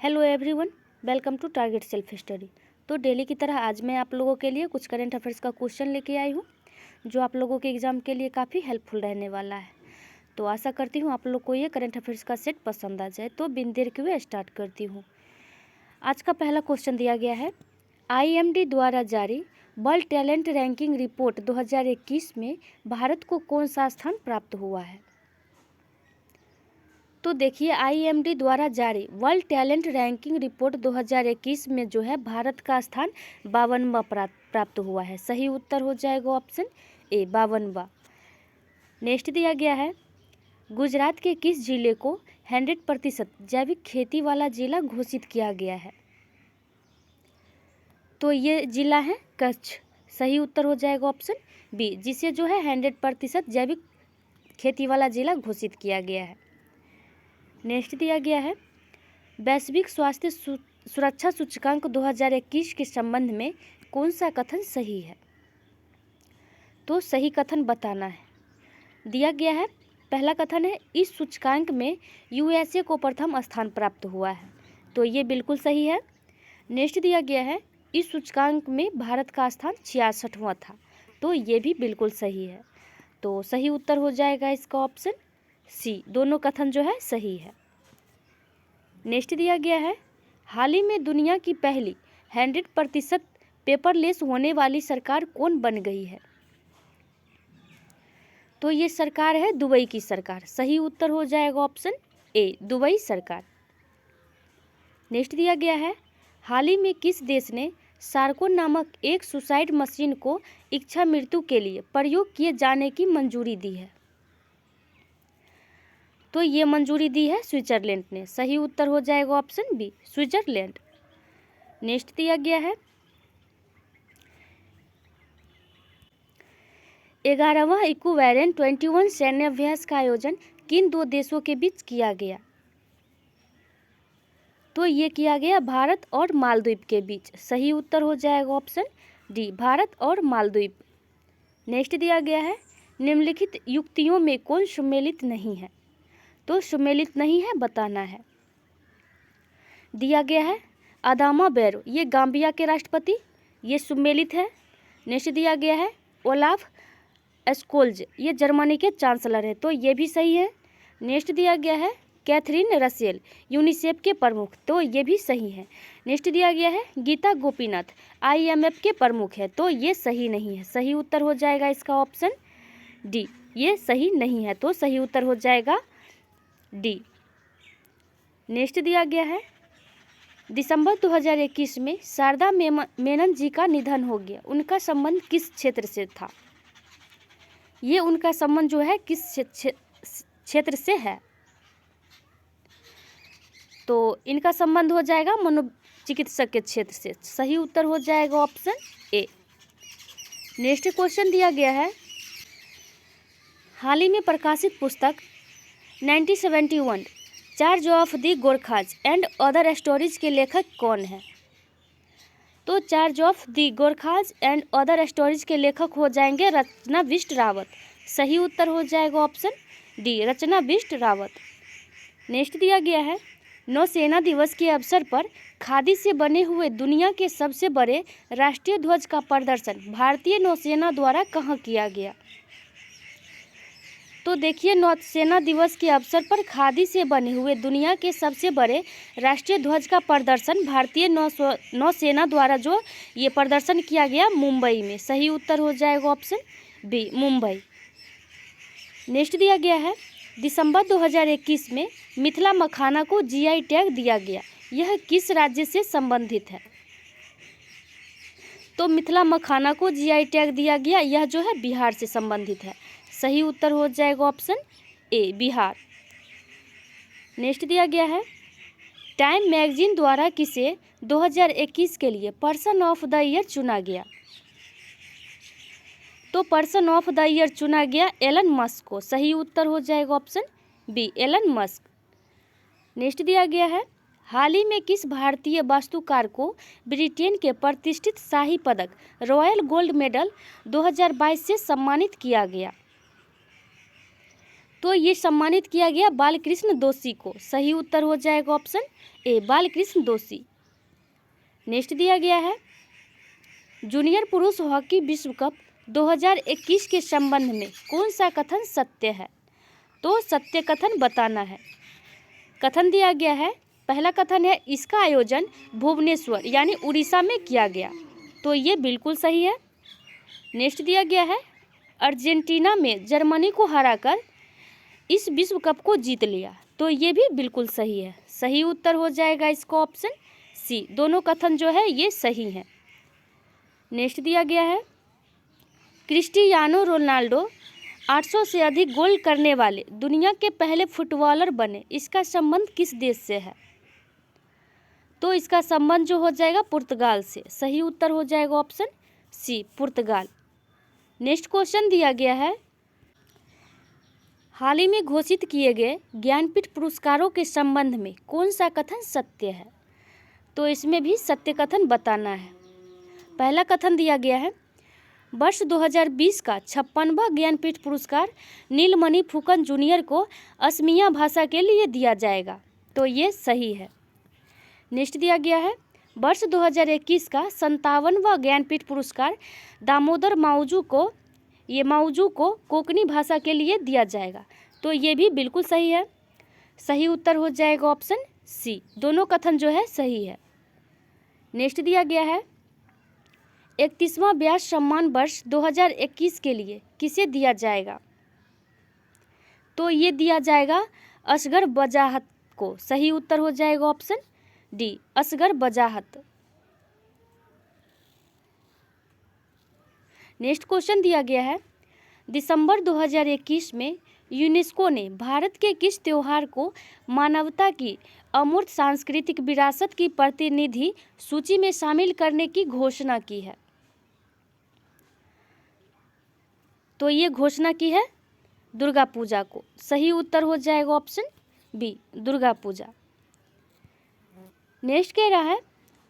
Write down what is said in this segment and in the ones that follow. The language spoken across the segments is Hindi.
Hello everyone, welcome to Target Self Study. तो डेली की तरह आज मैं आप लोगों के लिए कुछ करंट अफेयर्स का क्वेश्चन लेके आई हूँ जो आप लोगों के एग्ज़ाम के लिए काफ़ी हेल्पफुल रहने वाला है। तो आशा करती हूँ आप लोग को ये करंट अफेयर्स का सेट पसंद आ जाए। तो बिन देर के हुए स्टार्ट करती हूँ। आज का पहला क्वेश्चन दिया गया है, IMD द्वारा जारी वर्ल्ड टैलेंट रैंकिंग रिपोर्ट 2021 में भारत को कौन सा स्थान प्राप्त हुआ है। तो देखिए, IMD द्वारा जारी वर्ल्ड टैलेंट रैंकिंग रिपोर्ट 2021 में जो है भारत का स्थान 52वां प्राप्त हुआ है। सही उत्तर हो जाएगा ऑप्शन ए 52वां। नेक्स्ट दिया गया है, गुजरात के किस जिले को 100% जैविक खेती वाला जिला घोषित किया गया है। तो ये जिला है कच्छ। सही उत्तर हो जाएगा ऑप्शन बी, जिसे जो है 100% जैविक खेती वाला जिला घोषित किया गया है। नेक्स्ट दिया गया है, वैश्विक स्वास्थ्य सुरक्षा सूचकांक 2021 के संबंध में कौन सा कथन सही है। तो सही कथन बताना है। दिया गया है, पहला कथन है, इस सूचकांक में USA को प्रथम स्थान प्राप्त हुआ है। तो ये बिल्कुल सही है। नेक्स्ट दिया गया है, इस सूचकांक में भारत का स्थान 66वां था। तो ये भी बिल्कुल सही है। तो सही उत्तर हो जाएगा इसका ऑप्शन सी, दोनों कथन जो है सही है। नेक्स्ट दिया गया है, हाल ही में दुनिया की पहली 100% पेपरलेस होने वाली सरकार कौन बन गई है। तो ये सरकार है दुबई की सरकार। सही उत्तर हो जाएगा ऑप्शन ए, दुबई सरकार। नेक्स्ट दिया गया है, हाल ही में किस देश ने सार्को नामक एक सुसाइड मशीन को इच्छा मृत्यु के लिए प्रयोग किए जाने की मंजूरी दी है। तो ये मंजूरी दी है स्विट्जरलैंड ने। सही उत्तर हो जाएगा ऑप्शन बी, स्विट्जरलैंड। नेक्स्ट दिया गया है, 11वां इक्विवेलेंट 21 सैन्य अभ्यास का आयोजन किन दो देशों के बीच किया गया। तो ये किया गया भारत और मालदीव के बीच। सही उत्तर हो जाएगा ऑप्शन डी, भारत और मालदीव। नेक्स्ट दिया गया है, निम्नलिखित युक्तियों में कौन सम्मिलित नहीं है। तो सम्मिलित नहीं है बताना है। दिया गया है, अदामा बैरो, ये गाम्बिया के राष्ट्रपति, ये सम्मिलित है। नेक्स्ट दिया गया है, ओलाफ स्कोल्ज, ये जर्मनी के चांसलर है। तो ये भी सही है। नेक्स्ट दिया गया है, कैथरीन रसेल, यूनिसेफ के प्रमुख। तो ये भी सही है। नेक्स्ट दिया गया है, गीता गोपीनाथ, IMF के प्रमुख है। तो ये सही नहीं है। सही उत्तर हो जाएगा इसका ऑप्शन डी, ये सही नहीं है। तो सही उत्तर हो जाएगा डी। नेक्स्ट दिया गया है, दिसंबर 2021 में शारदा मेनन जी का निधन हो गया। उनका संबंध किस क्षेत्र से था। ये उनका संबंध जो है किस क्षेत्र से है। तो इनका संबंध हो जाएगा मनोचिकित्सक के क्षेत्र से। सही उत्तर हो जाएगा ऑप्शन ए। नेक्स्ट क्वेश्चन दिया गया है, हाल ही में प्रकाशित पुस्तक 1971 charge of the Gorkhas and other stories के लेखक कौन है। तो charge of the Gorkhas and other stories के लेखक हो जाएंगे रचना बिष्ट रावत। सही उत्तर हो जाएगा ऑप्शन डी, रचना बिष्ट रावत। नेक्स्ट दिया गया है, नौसेना दिवस के अवसर पर खादी से बने हुए दुनिया के सबसे बड़े राष्ट्रीय ध्वज का प्रदर्शन भारतीय नौसेना द्वारा कहाँ किया गया। तो देखिए, नौसेना दिवस के अवसर पर खादी से बने हुए दुनिया के सबसे बड़े राष्ट्रीय ध्वज का प्रदर्शन भारतीय नौसेना द्वारा जो ये प्रदर्शन किया गया मुंबई में। सही उत्तर हो जाएगा ऑप्शन बी, मुंबई। नेक्स्ट दिया गया है, दिसंबर 2021 में मिथिला मखाना को GI टैग दिया गया। यह किस राज्य से संबंधित है। तो मिथिला मखाना को GI टैग दिया गया, यह जो है बिहार से संबंधित है। सही उत्तर हो जाएगा ऑप्शन ए, बिहार। नेक्स्ट दिया गया है, टाइम मैगजीन द्वारा किसे 2021 के लिए पर्सन ऑफ द ईयर चुना गया। तो पर्सन ऑफ द ईयर चुना गया एलन मस्क को। सही उत्तर हो जाएगा option B, Elon Musk. Next दिया गया है, हाल ही में किस भारतीय वास्तुकार को ब्रिटेन के प्रतिष्ठित शाही पदक रॉयल गोल्ड मेडल 2022 से सम्मानित किया गया। तो ये सम्मानित किया गया बालकृष्ण दोषी को। सही उत्तर हो जाएगा ऑप्शन ए, बालकृष्ण दोषी। नेक्स्ट दिया गया है, जूनियर पुरुष हॉकी विश्व कप 2021 के संबंध में कौन सा कथन सत्य है? तो सत्य कथन बताना है। कथन दिया गया है, पहला कथन है इसका आयोजन भुवनेश्वर यानी उड़ीसा में किया गया, तो ये बिल्कुल सही है। नेक्स्ट दिया गया है, अर्जेंटीना में जर्मनी को हराकर इस विश्व कप को जीत लिया, तो ये भी बिल्कुल सही है। सही उत्तर हो जाएगा इसका ऑप्शन सी, दोनों कथन जो है ये सही हैं। नेक्स्ट दिया गया है, क्रिस्टियानो रोनाल्डो 800 से अधिक गोल करने वाले दुनिया के पहले फुटबॉलर बने, इसका संबंध किस देश से है? तो इसका संबंध जो हो जाएगा पुर्तगाल से। सही उत्तर हो जाएगा ऑप्शन सी, पुर्तगाल। नेक्स्ट क्वेश्चन दिया गया है, हाल ही में घोषित किए गए ज्ञानपीठ पुरस्कारों के संबंध में कौन सा कथन सत्य है? तो इसमें भी सत्य कथन बताना है। पहला कथन दिया गया है, वर्ष 2020 का 56वां ज्ञानपीठ पुरस्कार नीलमणि फुकन जूनियर को असमिया भाषा के लिए दिया जाएगा, तो ये सही है। नेक्स्ट दिया गया है, वर्ष 2021 का 57वां ज्ञानपीठ पुरस्कार दामोदर माउजू को कोंकणी भाषा के लिए दिया जाएगा, तो ये भी बिल्कुल सही है। सही उत्तर हो जाएगा ऑप्शन सी, दोनों कथन जो है सही है। नेक्स्ट दिया गया है, 31वां व्यास सम्मान वर्ष 2021 के लिए किसे दिया जाएगा? तो ये दिया जाएगा असगर बजाहत को। सही उत्तर हो जाएगा option D, Asghar Wajahat. Next question दिया गया है, दिसंबर 2021 में यूनेस्को ने भारत के किस त्योहार को मानवता की अमूर्त सांस्कृतिक विरासत की प्रतिनिधि सूची में शामिल करने की घोषणा की है? तो ये घोषणा की है दुर्गा पूजा को। सही उत्तर हो जाएगा option B, Durga Puja. Next कह रहा है,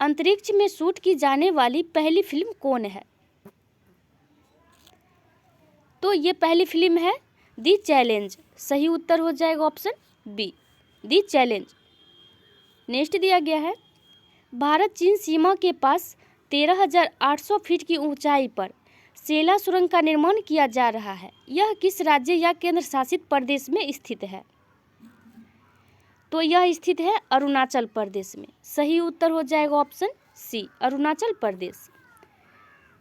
अंतरिक्ष में शूट की जाने वाली पहली फिल्म कौन है? तो ये पहली फिल्म है दी चैलेंज। सही उत्तर हो जाएगा ऑप्शन बी, दी चैलेंज। नेक्स्ट दिया गया है, भारत चीन सीमा के पास 13,800 फीट की ऊंचाई पर सेला सुरंग का निर्माण किया जा रहा है, यह किस राज्य या केंद्र शासित प्रदेश में स्थित है? तो यह स्थित है अरुणाचल प्रदेश में। सही उत्तर हो जाएगा ऑप्शन सी, अरुणाचल प्रदेश।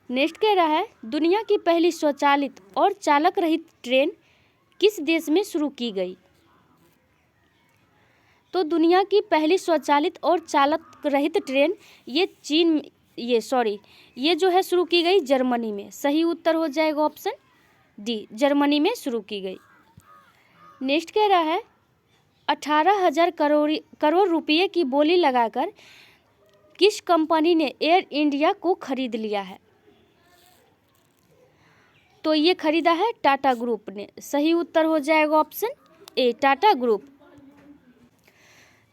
नेक्स्ट कह रहा है, दुनिया की पहली स्वचालित और चालक रहित ट्रेन किस देश में शुरू की गई? तो दुनिया की पहली स्वचालित और चालक रहित ट्रेन ये जो है शुरू की गई जर्मनी में। सही उत्तर हो जाएगा ऑप्शन डी, जर्मनी में शुरू की गई। नेक्स्ट कह रहा है, 18,000 करोड़ रुपये की बोली लगाकर किस कंपनी ने एयर इंडिया को खरीद लिया है? तो ये खरीदा है टाटा ग्रुप ने। सही उत्तर हो जाएगा ऑप्शन ए, टाटा ग्रुप।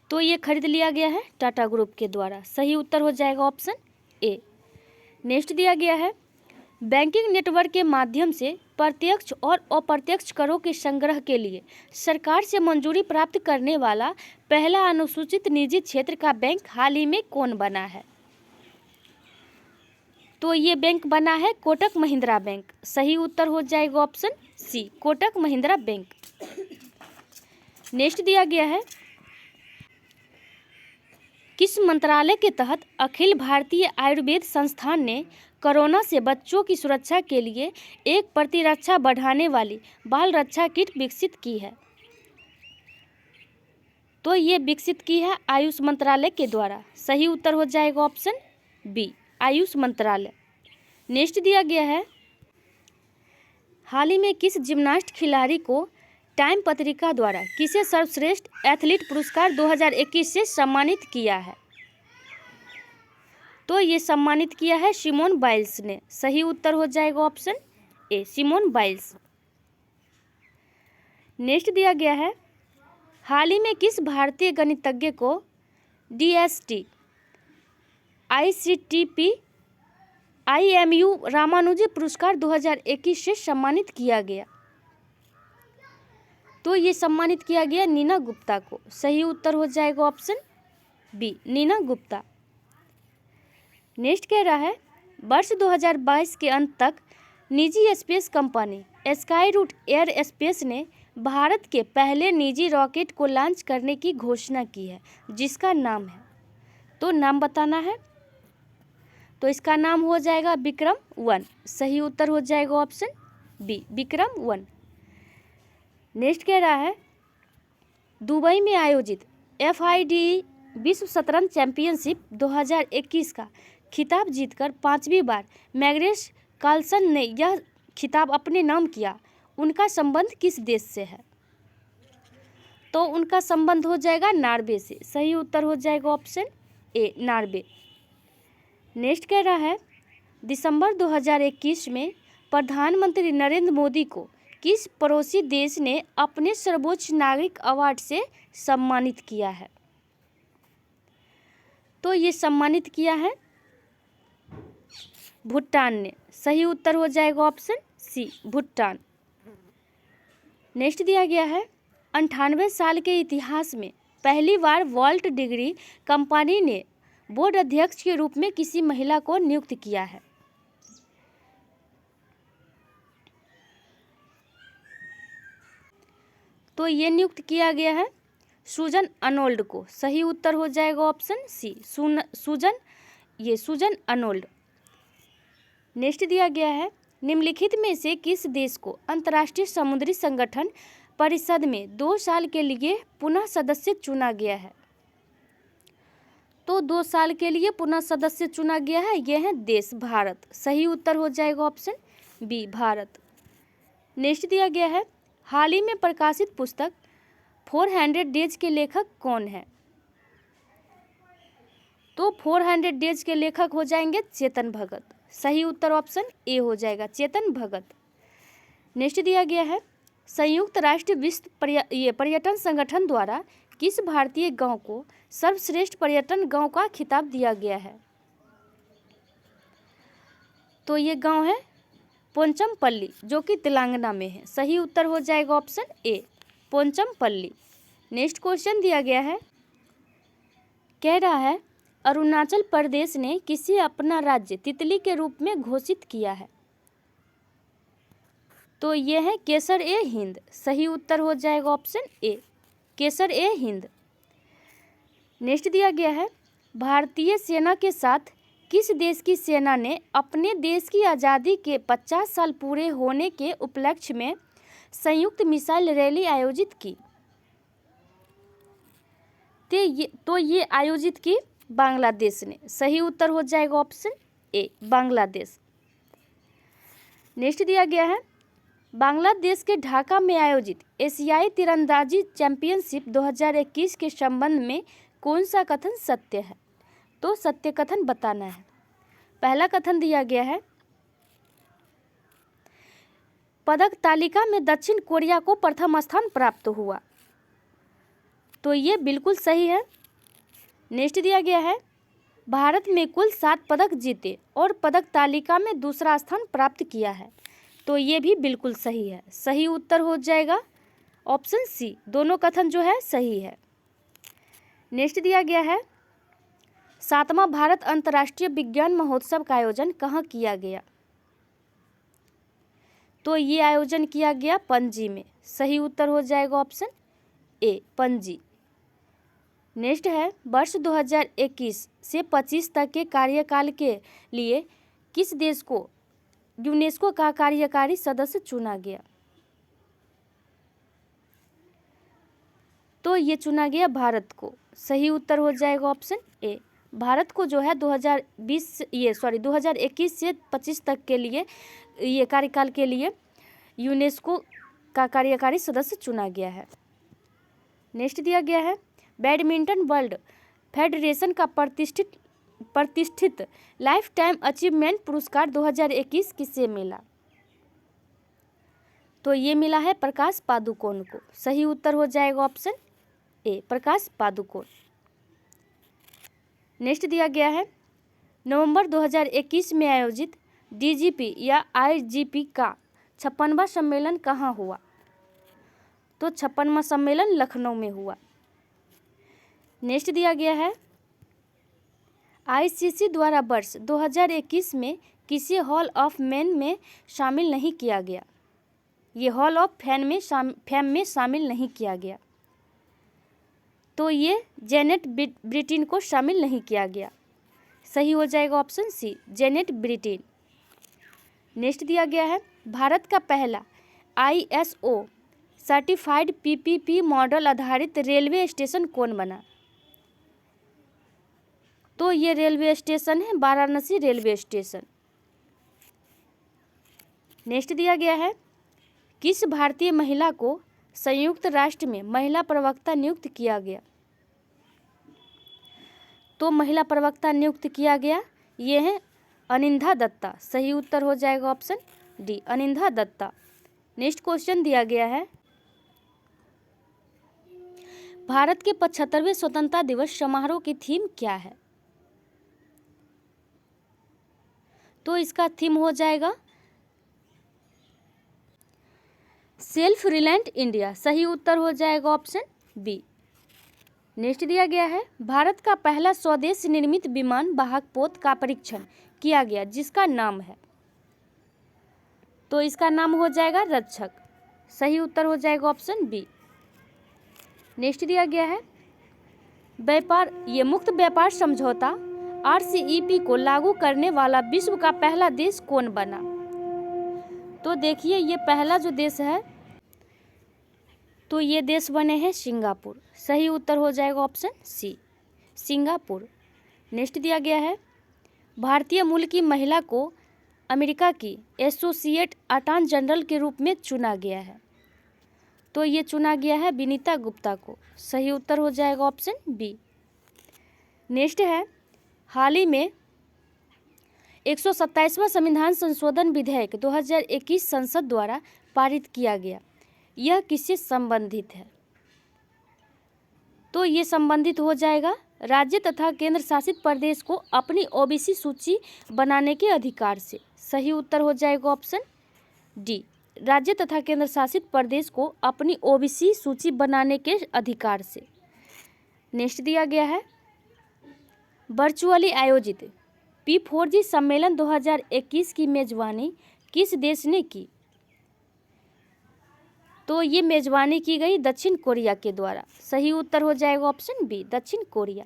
तो ये खरीद लिया गया है टाटा ग्रुप के द्वारा। सही उत्तर हो जाएगा ऑप्शन ए। नेक्स्ट दिया गया है, बैंकिंग नेटवर्क के माध्यम से प्रत्यक्ष और अप्रत्यक्ष करों के संग्रह के लिए सरकार से मंजूरी प्राप्त करने वाला पहला अनुसूचित निजी क्षेत्र का बैंक हाल ही में कौन बना है? तो ये बैंक बना है कोटक महिंद्रा बैंक। सही उत्तर हो जाएगा option C, Kotak Mahindra bank. Next दिया गया है, किस मंत्रालय के तहत अखिल भारतीय आयुर्वेद संस्थान ने कोरोना से बच्चों की सुरक्षा के लिए एक प्रतिरक्षा बढ़ाने वाली बाल रक्षा किट विकसित की है? तो ये विकसित की है आयुष मंत्रालय के द्वारा। सही उत्तर हो जाएगा ऑप्शन बी, आयुष मंत्रालय। नेक्स्ट दिया गया है, हाल ही में किस जिम्नास्ट खिलाड़ी को टाइम पत्रिका द्वारा किसे सर्वश्रेष्ठ एथलीट पुरस्कार 2021 से सम्मानित किया है? तो ये सम्मानित किया है सिमोन बाइल्स ने। सही उत्तर हो जाएगा option A, Simone Biles. Next दिया गया है, हाल ही में किस भारतीय गणितज्ञ को DST ICTP IMU रामानुजी पुरस्कार 2021 से सम्मानित किया गया? तो ये सम्मानित किया गया नीना गुप्ता को। सही उत्तर हो जाएगा option B, Neena Gupta. Next कह रहा है वर्ष 2022 के अंत तक निजी space company Skyroot aerospace ने भारत के पहले निजी रॉकेट को लॉन्च करने की घोषणा की है, जिसका नाम है, तो नाम बताना है। तो इसका नाम हो जाएगा विक्रम-1। सही उत्तर हो जाएगा ऑप्शन बी, विक्रम-1। नेक्स्ट कह रहा है दुबई में आयोजित FIDE विश्व शतरंज चैंपियनशिप 2021 का खिताब जीतकर 5वीं बार मैग्नेस कार्लसन ने यह खिताब अपने नाम किया, उनका संबंध किस देश से है? तो उनका संबंध हो जाएगा नॉर्वे से। सही उत्तर हो जाएगा ऑप्शन ए, नॉर्वे। नेक्स्ट कह रहा है दिसंबर 2021 में प्रधानमंत्री नरेंद्र मोदी को किस पड़ोसी देश ने अपने सर्वोच्च नागरिक अवार्ड से सम्मानित किया है? तो ये सम्मानित किया है भूटान ने। सही उत्तर हो जाएगा ऑप्शन सी, भूटान। नेक्स्ट दिया गया है 98 साल के इतिहास में पहली बार वॉल्ट डिग्री कंपनी ने बोर्ड अध्यक्ष के रूप में किसी महिला को नियुक्त किया है? तो ये नियुक्त किया गया है सुजन अनोल्ड को। सही उत्तर हो जाएगा ऑप्शन सी, सुजन अनोल्ड। नेक्स्ट दिया गया है निम्नलिखित में से किस देश को अंतर्राष्ट्रीय समुद्री संगठन परिषद में 2 साल के लिए पुनः सदस्य चुना गया है? तो 2 साल के लिए पुनः सदस्य चुना गया है, यह है देश भारत। सही उत्तर हो जाएगा ऑप्शन बी, भारत। नेक्स्ट दिया गया है हाल ही में प्रकाशित पुस्तक 400 डेज के लेखक कौन है? तो 400 डेज के लेखक हो जाएंगे चेतन भगत। सही उत्तर ऑप्शन ए हो जाएगा, चेतन भगत। नेक्स्ट दिया गया है संयुक्त राष्ट्र विश्व पर्यटन संगठन द्वारा किस भारतीय गांव को सर्वश्रेष्ठ पर्यटन गांव का खिताब दिया गया है? तो ये गांव है पोंचमपल्ली, जो कि तेलंगाना में है। सही उत्तर हो जाएगा ऑप्शन ए, पोंचमपल्ली। नेक्स्ट क्वेश्चन दिया गया है, कह रहा है अरुणाचल प्रदेश ने किसे अपना राज्य तितली के रूप में घोषित किया है? तो ये है केसर-ए-हिंद। सही उत्तर हो जाएगा ऑप्शन ए, केसर-ए-हिंद। नेक्स्ट दिया गया है भारतीय सेना के साथ किस देश की सेना ने अपने देश की आज़ादी के 50 साल पूरे होने के उपलक्ष्य में संयुक्त मिसाइल रैली आयोजित की? तो ये आयोजित की बांग्लादेश ने। सही उत्तर हो जाएगा ऑप्शन ए, बांग्लादेश। नेक्स्ट दिया गया है बांग्लादेश के ढाका में आयोजित एशियाई तीरंदाजी चैंपियनशिप 2021 के संबंध में कौन सा कथन सत्य है? तो सत्य कथन बताना है। पहला कथन दिया गया है पदक तालिका में दक्षिण कोरिया को प्रथम स्थान प्राप्त हुआ। तो ये बिल्कुल सही है। नेक्स्ट दिया गया है भारत में कुल 7 पदक जीते और पदक तालिका में दूसरा स्थान प्राप्त किया है। तो ये भी बिल्कुल सही है। सही उत्तर हो जाएगा ऑप्शन सी, दोनों कथन जो है सही है। नेक्स्ट दिया गया है 7वां भारत अंतर्राष्ट्रीय विज्ञान महोत्सव का आयोजन कहाँ किया गया? तो ये आयोजन किया गया पणजी में। सही उत्तर हो जाएगा ऑप्शन ए, पणजी। नेक्स्ट है वर्ष 2021 से 25 तक के कार्यकाल के लिए किस देश को यूनेस्को का कार्यकारी सदस्य चुना गया? तो ये चुना गया भारत को। सही उत्तर हो जाएगा ऑप्शन ए, भारत को जो है 2021 से 25 तक के लिए ये कार्यकाल के लिए यूनेस्को का कार्यकारी सदस्य चुना गया है। नेक्स्ट दिया गया है बैडमिंटन वर्ल्ड फेडरेशन का प्रतिष्ठित लाइफ टाइम अचीवमेंट पुरस्कार 2021 किसे मिला? तो ये मिला है प्रकाश पादुकोण को। सही उत्तर हो जाएगा ऑप्शन ए, प्रकाश पादुकोण। नेक्स्ट दिया गया है नवंबर 2021 में आयोजित DGP या IGP का 56वां सम्मेलन कहाँ हुआ? तो 56वां सम्मेलन लखनऊ में हुआ। नेक्स्ट दिया गया है आईसीसी द्वारा वर्ष 2021 में किसे हॉल ऑफ फेम में शामिल नहीं किया गया। ये हॉल ऑफ फेम में शामिल नहीं किया गया, तो ये जेनेट ब्रिटेन को शामिल नहीं किया गया। सही हो जाएगा option C, Janet Britain. Next दिया गया है भारत का पहला ISO सर्टिफाइड PPP मॉडल आधारित रेलवे स्टेशन कौन बना। तो ये रेलवे स्टेशन है वाराणसी रेलवे स्टेशन। नेक्स्ट दिया गया है किस भारतीय महिला को संयुक्त राष्ट्र में महिला प्रवक्ता नियुक्त किया गया। तो महिला प्रवक्ता नियुक्त किया गया ये है अनिंधा दत्ता। सही उत्तर हो जाएगा option D, Anindha Dutta. Next question दिया गया है भारत के 75वें स्वतंत्रता दिवस समारोह की थीम क्या है। तो इसका थीम हो जाएगा सेल्फ रिलायंट इंडिया। सही उत्तर हो जाएगा ऑप्शन बी। नेक्स्ट दिया गया है भारत का पहला स्वदेश निर्मित विमान वाहक पोत का परीक्षण किया गया जिसका नाम है। तो इसका नाम हो जाएगा रक्षक। सही उत्तर हो जाएगा ऑप्शन बी। नेक्स्ट दिया गया है मुक्त व्यापार समझौता RCEP को लागू करने वाला विश्व का पहला देश कौन बना। तो देखिए ये पहला जो देश है तो ये देश बने हैं सिंगापुर। सही उत्तर हो जाएगा ऑप्शन सी, सिंगापुर। नेक्स्ट दिया गया है भारतीय मूल की महिला को अमेरिका की एसोसिएट अटॉर्नी जनरल के रूप में चुना गया है। तो ये चुना गया है विनीता गुप्ता को। सही उत्तर हो जाएगा ऑप्शन बी। नेक्स्ट है हाल ही में 127वां संविधान संशोधन विधेयक 2021 संसद द्वारा पारित किया गया, यह किससे संबंधित है। तो ये संबंधित हो जाएगा राज्य तथा केंद्र शासित प्रदेश को अपनी OBC सूची बनाने के अधिकार से। सही उत्तर हो जाएगा ऑप्शन डी, राज्य तथा केंद्र शासित प्रदेश को अपनी OBC सूची बनाने के अधिकार से। नेक्स्ट दिया गया है वर्चुअली आयोजित P4G सम्मेलन 2021 की मेजबानी किस देश ने की। तो ये मेजबानी की गई दक्षिण कोरिया के द्वारा। सही उत्तर हो जाएगा ऑप्शन बी, दक्षिण कोरिया।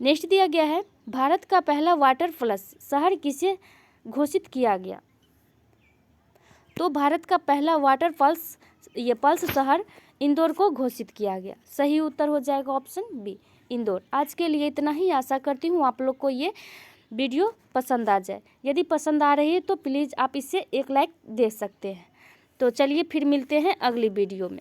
नेक्स्ट दिया गया है भारत का पहला वाटर प्लस शहर किसे घोषित किया गया। तो भारत का पहला वाटर पल्स शहर इंदौर को घोषित किया गया। सही उत्तर हो जाएगा ऑप्शन बी, इंदौर। आज के लिए इतना ही। आशा करती हूँ आप लोग को ये वीडियो पसंद आ जाए। यदि पसंद आ रही है तो प्लीज़ आप इसे एक लाइक दे सकते हैं। तो चलिए फिर मिलते हैं अगली वीडियो में।